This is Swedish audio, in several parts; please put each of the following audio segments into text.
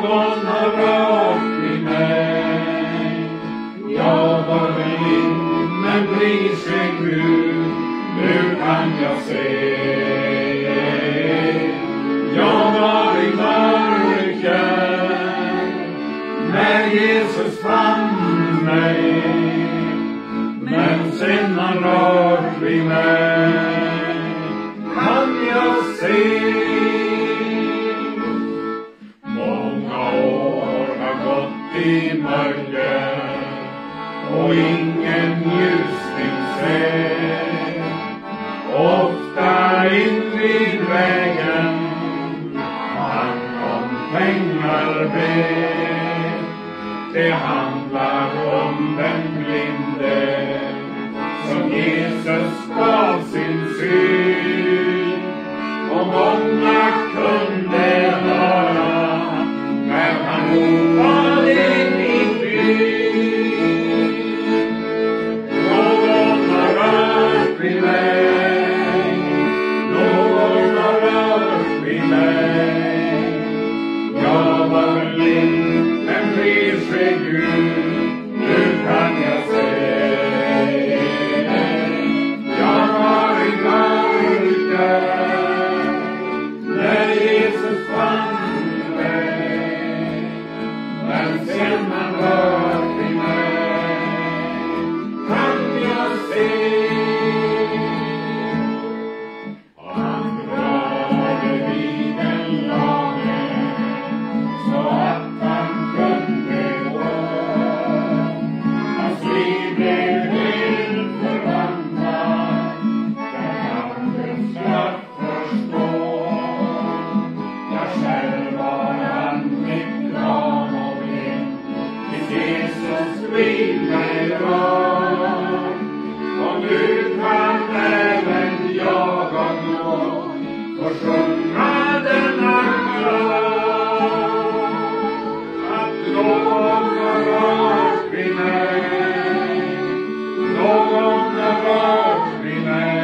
någon har rört vid mig. Jag var blind, men prise Gud, nu kan jag se. Jag var i mörker, när Jesus fann mig, men sen han rört vid mig, kan jag se. Många år har gått i mörker och ingen ljusning ser. Ofta invid vägen han om pengar ber. Det handlar om den blinde som Jesus gav sin syn. Och många kunde höra när han ropade i byn. Någon har rört vid mig, någon har rört vid mig. Jag var blind, men prise Gud, nu kan jag se. Jag var i mörker, när Jesus fann mig, men sen han rört vid mig, kan jag se. Han rörde vid den lage, så att han kunde gå. Hans liv blev helt förvandlat, där han kunde snart förstå. Jag själv var andligt lam och blind, tills Jesus vid mig rör. Och nu kan även jag av nåd få sjunga denna kör. Att någon har rört vid mig, någon har rört vid mig.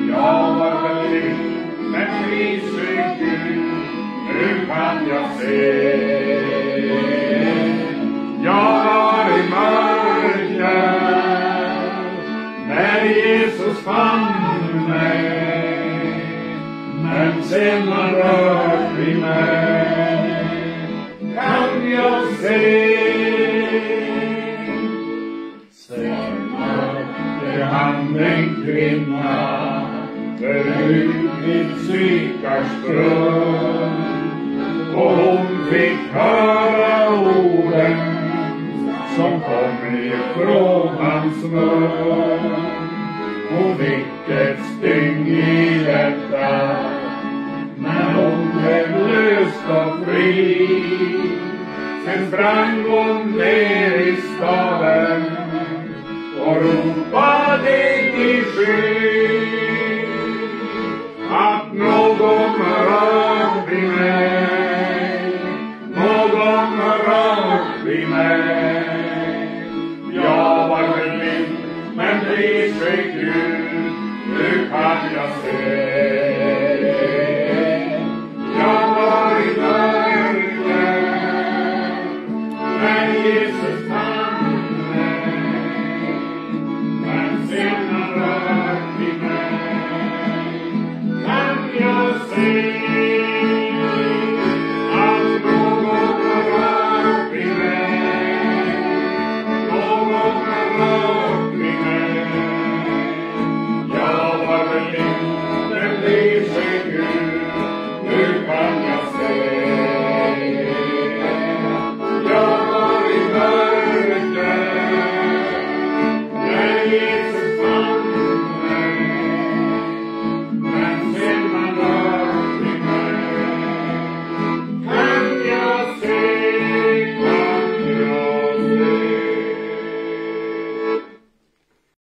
Jag var blind, men prise Gud, nu kan jag se. Jag var i mörker, när Jesus fann mig, men sen han rört vid mig, kan jag se. Sen mötte han en kvinna förut vid Sykars brunn, och hon fick höra orden som kom ifrån hans mun. Hon fick ett styng i hjärtat, men hon blev löst och fri. Sen sprang hon ner i staden och ropade i skyn att någon rör vid mig, någon rör vid mig.